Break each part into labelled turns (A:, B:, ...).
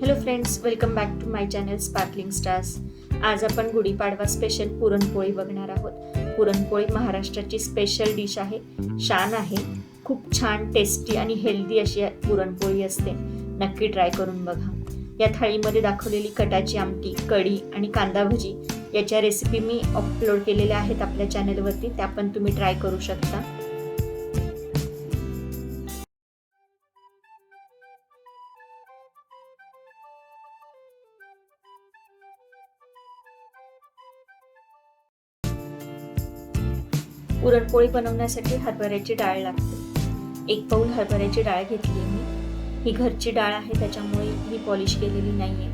A: Hello friends, welcome back to my channel sparkling stars. आज आपण Gudi Padwa special puran poli बघणार आहोत. पुरणपोळी महाराष्ट्राची स्पेशल डिश आहे. शान आहे. खूप छान टेस्टी आणि हेल्दी अशी पुरणपोळी असते. नक्की ट्राय करून बघा. या थाळीमध्ये दाखवलेली कटाची आमटी, कढी आणि कांदा भजी याच्या रेसिपी मी अपलोड केलेल्या आहेत आपल्या चॅनलवरती. त्या पण तुम्ही ट्राय करू शकता. पुरणपोळी बनवण्यासाठी हरभऱ्याची डाळ लागते. 1 पाऊल हरभऱ्याची डाळ घेतली मी. ही घरची डाळ आहे, त्याच्यामुळे ही पॉलिश केलेली नाहीये.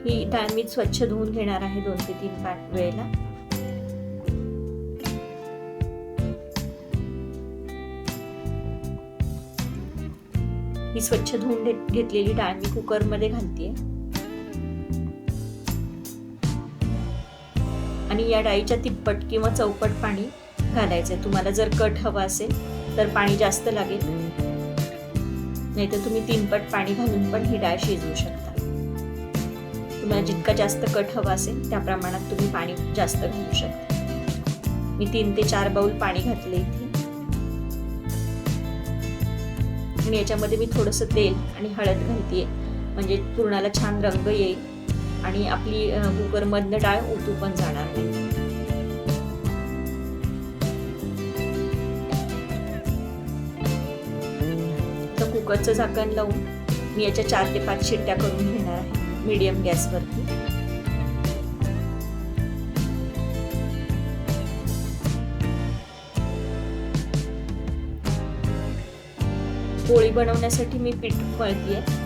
A: ही डाळ मी स्वच्छ धुवून घेणार आहे 2 ते 3 वेळेला. ही स्वच्छ धुवून घेतलेली डाळ मी कुकरमध्ये घालतेय. आणि या डाळीच्या तिप्पट किंवा चौपट पाणी घालायचंय. तुम्हाला जर कट हवा असेल तर पाणी जास्त लागेल, नाहीतर तुम्ही 3 पट पाणी घालून पण ही डाळ शिजवू शकता. तुम्हाला जितका जास्त कट हवा असेल त्या प्रमाणात तुम्ही पाणी जास्त घालू शकता. मी 3 ते 4 बाउल पाणी घातले इथे. आणि याच्यामध्ये मी थोडंसं तेल आणि हळद घालतेय, म्हणजे पुरणाला छान रंग येईल आणि आपली कुकर मधनं डाळ ओतू पण जाणार नाही. तर कुकरचं झाकण लावून मी याच्या 4 ते 5 शिट्ट्या करून घेणार आहे मीडियम गॅसवरती. पोळी बनवण्यासाठी मी पीठ मळतीये.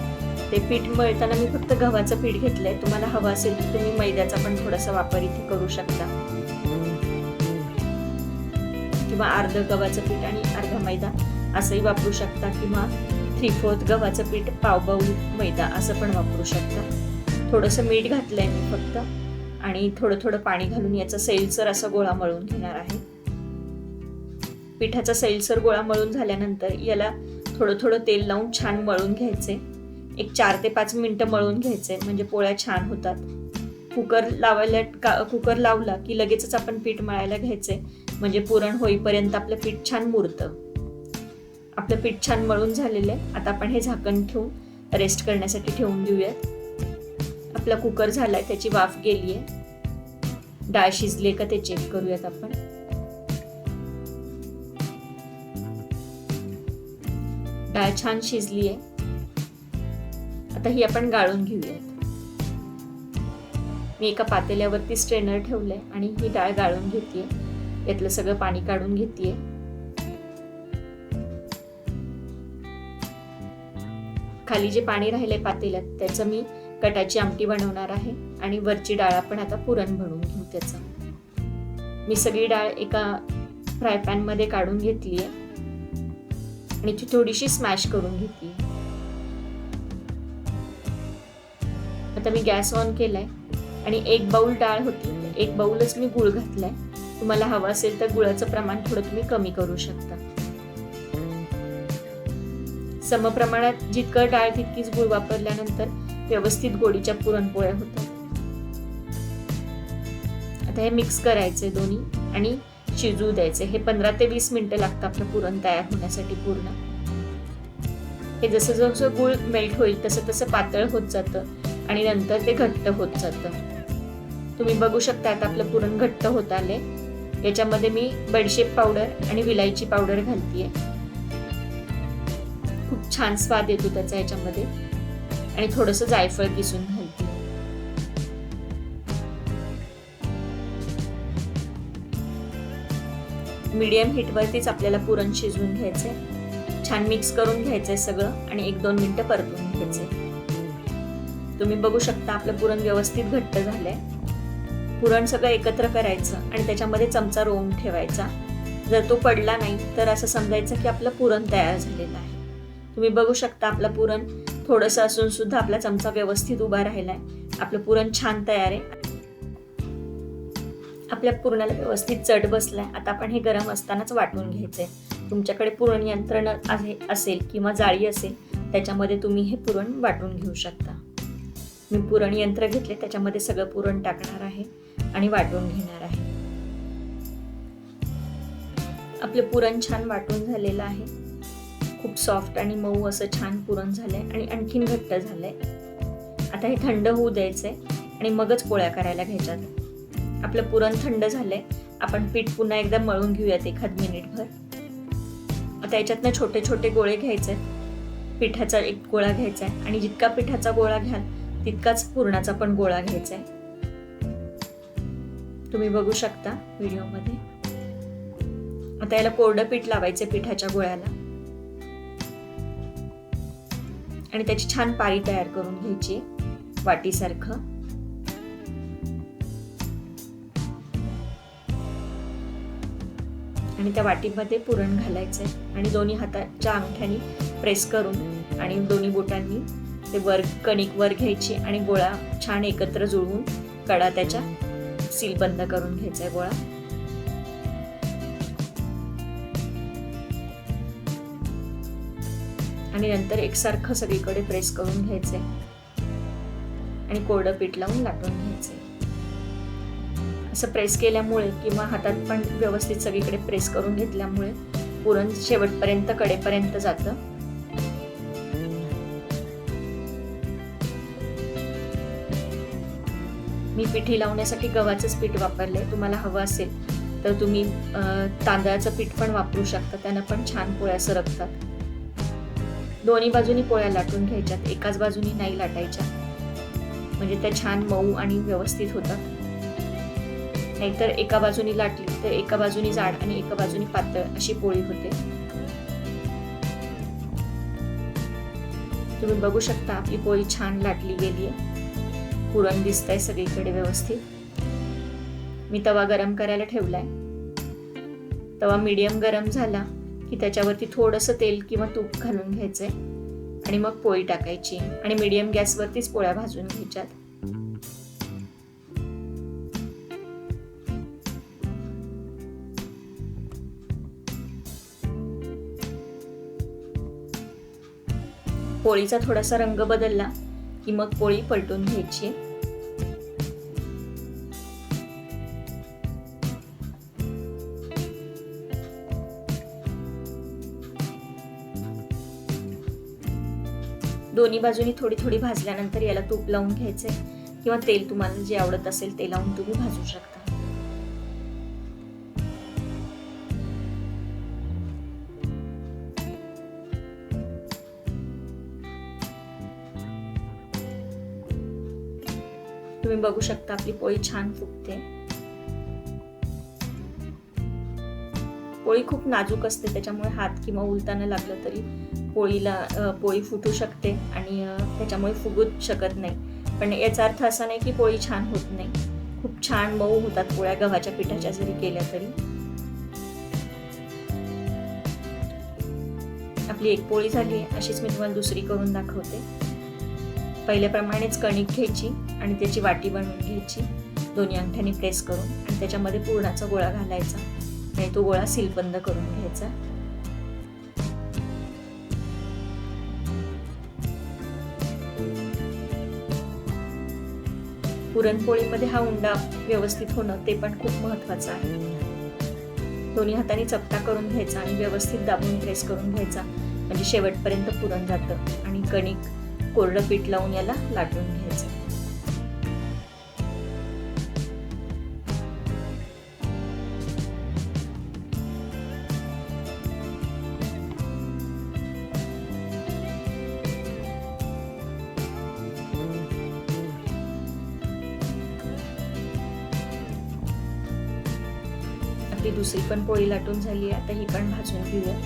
A: ते पीठ मळताना मी फक्त गव्हाचं पीठ घेतलंय. तुम्हाला हवं असेल तर तुम्ही मैद्याचा पण थोडासा वापर इथे करू शकता, किंवा अर्ध गव्हाचं पीठ आणि अर्धा मैदा असंही वापरू शकता, किंवा 3/4 गव्हाचं पीठ, पाव बाऊल मैदा असं पण वापरू शकता. थोडंसं मीठ घातलंय मी फक्त, आणि थोडं पाणी घालून याचा सैलसर असा गोळा मळून घेणार आहे. पिठाचा सैलसर गोळा मळून झाल्यानंतर याला थोडं तेल लावून छान मळून घ्यायचे. एक 4 ते 5 मिनिटं मळून घ्यायचे, म्हणजे पोळ्या छान होतात. कुकर लावला की लगेचच आपण पीठ मळायला घ्यायचे, म्हणजे पुरण होईपर्यंत आपलं पीठ छान मुरतं. आपलं पीठ छान मळून झालेलं आहे. आता आपण हे झाकण ठेवून रेस्ट करण्यासाठी ठेवून देऊयात. आपला कुकर झालाय, त्याची वाफ गेलीये. डाळ शिजले का ते चेक करूयात आपण. डाळ छान शिजली आहे. आता ही आपण गाळून घेऊयात. मी एका पातेल्यावरती स्ट्रेनर ठेवलंय आणि ही डाळ गाळून घेतेय. यातलं सगळं पाणी काढून घेतेय. खाली जे पाणी राहिलंय पातेल्यात त्याचं मी कटाची आमटी बनवणार आहे, आणि वरची डाळ आपण आता पुरण बनवून घेऊ त्याचं. मी सगळी डाळ एका फ्राय पॅन मध्ये काढून घेतलीय आणि ती थोडीशी स्मॅश करून घेतली. आता मी गॅस ऑन केलाय आणि 1 बाउल डाळ होती, 1 बाउलच मी गुळ घातलाय. तुम्हाला हवं असेल तर गुळाचं प्रमाण थोडं तुम्ही कमी करू शकता. समप्रमाणात जितकं डाळ तितकीच गुळ वापरल्यानंतर व्यवस्थित गोडीच्या पुरणपोळ्या होतात. आता हे मिक्स करायचे दोन्ही आणि शिजू द्यायचे. हे 15 ते 20 मिनिटं लागतं आपलं पुरण तयार होण्यासाठी पूर्ण. हे जसं जसं गुळ मेल्ट होईल तसं तसं पातळ होत जातं आणि नंतर ते घट्ट होत जातं. तुम्ही बघू शकता आता आपलं पुरण घट्ट होत आले. याच्यामध्ये मी बडीशेप पावडर आणि विलायची पावडर घालतीये. खूप छान स्वाद येतो त्याचा याच्यामध्ये. आणि थोडंसं जायफळ किसून घालते. मीडियम हीटवरतीच आपल्याला पुरण शिजवून घ्यायचंय. छान मिक्स करून घ्यायचंय सगळं आणि 1-2 मिनिटं परतून घ्यायचंय. तुम्ही बघू शकता आपलं पुरण व्यवस्थित घट्ट झालंय. पुरण सगळं एकत्र करायचं आणि त्याच्यामध्ये चमचा रोवून ठेवायचा. जर तो पडला नाही तर असं समजायचं की आपलं पुरण तयार झालेलं आहे. तुम्ही बघू शकता आपलं पुरण थोडंसं असून सुद्धा आपला चमचा व्यवस्थित उभा राहिलाय. आपलं पुरण छान तयार आहे. आपल्या पुरणाला व्यवस्थित चट बसलाय. आता आपण हे गरम असतानाच वाटून घ्यायचंय. तुमच्याकडे पुरण यंत्रण असेल किंवा जाळी असेल त्याच्यामध्ये तुम्ही हे पुरण वाटून घेऊ शकता. मी पुरण यंत्र घेतले, त्याच्यामध्ये सगळं पुरण टाकणार आहे आणि वाटून घेणार आहे. आपलं पुरण छान वाटून झालेलं आहे. खूप सॉफ्ट आणि मऊ असं छान पुरण झालंय आणि आणखीन घट्ट झालंय. आता हे थंड होऊ द्यायचंय आणि मगच पोळ्या करायला घ्यायच्यात. आपलं पुरण थंड झालंय. आपण पीठ पुन्हा एकदा मळून घेऊयात एखाद मिनिटभर. आता याच्यातनं छोटे छोटे गोळे घ्यायचे. पिठाचा एक गोळा घ्यायचा आहे आणि जितका पिठाचा गोळा घ्याल तितकाच पुरणाचा पण गोळा घ्यायचा आहे. तुम्ही बघू शकता व्हिडिओमध्ये. आता याला कोरडं पीठ लावायचं पिठाच्या गोळ्याला आणि त्याची छान पारी तयार करून घ्यायची वाटीसारखं. आणि त्या वाटीमध्ये पुरण घालायचंय आणि दोन्ही हाताच्या अंगठ्यानी प्रेस करून आणि दोन्ही बोटांनी ते वर कणिक वर घ्यायची आणि गोळा छान एकत्र जुळवून कडा त्याच्या सील बंद करून घ्यायचा गोळा. आणि नंतर एकसारखं सगळीकडे प्रेस करून घ्यायचंय आणि कोरडं पीठ लावून लाटून घ्यायचंय. असं प्रेस केल्यामुळे किंवा हातात पण व्यवस्थित सगळीकडे प्रेस करून घेतल्यामुळे पुरण शेवटपर्यंत कडेपर्यंत जातं. मी पिठी लावण्यासाठी गव्हाचंच पीठ वापरलंय. तुम्हाला हवं असेल तर तुम्ही तांदळाचं पीठ पण वापरू शकता. त्यानं पण छान पोळ्या सरकतात. दोन्ही बाजूनी पोळ्या लाटून घ्यायच्यात. एकाच बाजूनी नाही लाटायच्या, म्हणजे त्या छान मऊ आणि व्यवस्थित होतात. नाहीतर एका बाजूनी लाटली तर एका बाजूनी जाड आणि एका बाजूनी पातळ अशी पोळी होते. तुम्ही बघू शकता आपली पोळी छान लाटली गेली आहे. पुरण दिसतंय सगळीकडे व्यवस्थित. मी तवा गरम करायला ठेवलाय. तवा मीडियम गरम झाला की त्याच्यावरती थोडंसं तेल किंवा तूप घालून घ्यायचंय आणि मग पोळी टाकायची आणि मीडियम गॅसवरतीच पोळ्या भाजून घ्यायच्यात. पोळीचा थोडासा रंग बदलला की मग पोळी पलटून घ्यायची. दोन्ही बाजूनी थोडी थोडी भाजल्यानंतर याला तूप लावून घ्यायचंय किंवा तेल, तुम्हाला जे आवडत असेल ते लावून तुम्ही भाजू शकता. तुम्ही बघू शकता आपली पोळी छान फुगते. पोळी खूप नाजूक असते, त्याच्यामुळे हात किंवा उलताना लागलं तरी पोळी फुटू शकते आणि त्याच्यामुळे फुगूच शकत नाही. पण याचा अर्थ असा नाही की पोळी छान होत नाही. खूप छान मऊ होतात पोळ्या गव्हाच्या पिठाच्या जरी केल्या तरी. आपली एक पोळी झाली. अशीच मी तुम्हाला दुसरी करून दाखवते. पहिल्याप्रमाणेच कणिक घ्यायची आणि त्याची वाटी बनवून घ्यायची दोन्ही अंगठ्यानी प्रेस करून आणि त्याच्यामध्ये पुरणाचा गोळा घालायचा आणि तो गोळा सीलबंद करून घ्यायचा. पुरणपोळीमध्ये हा उंडा व्यवस्थित होणं ते पण खूप महत्वाचं आहे. दोन्ही हाताने चपटा करून घ्यायचा आणि व्यवस्थित दाबून प्रेस करून घ्यायचा, म्हणजे शेवटपर्यंत पुरण जातं आणि कणिक कोरडं पीठ लावून याला लाटून घ्यायचं. आपली दुसरी पण पोळी लाटून झाली आहे. आता ही पण भाजून घेऊया.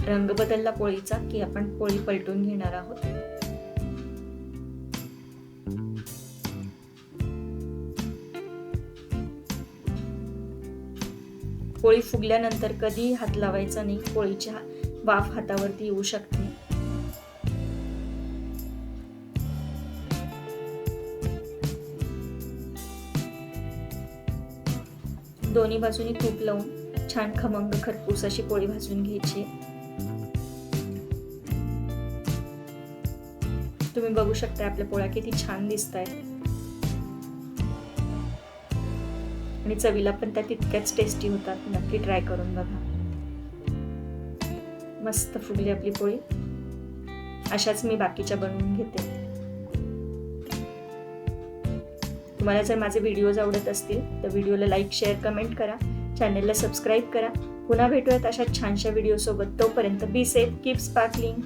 A: रंग बदलला पोळीचा की आपण पोळी पलटून घेणार आहोत. पोळी फुगल्यानंतर कधी हात लावायचा नाही. पोळीची वाफ हातावरती येऊ शकते. दोन्ही बाजूनी तूप लावून छान खमंग खरपूस अशी पोळी भाजून घ्यायची. तुम्ही बघू शकता आपल्या पोळ्या किती छान दिसतायत आणि चवीला पण त्या तितक्याच टेस्टी होतात. नक्की ट्राय करून बघा. मस्त फुगली आपली पोळी. अशाच मी बाकीच्या बनवून घेते. तुम्हाला जर माझे व्हिडिओज आवडत असतील तर व्हिडिओला लाईक, शेअर, कमेंट करा. चॅनलला सबस्क्राईब करा. पुन्हा भेटूयात अशा छानशा व्हिडिओ सोबत. तोपर्यंत बी सेफ, कीप स्पार्कलिंग.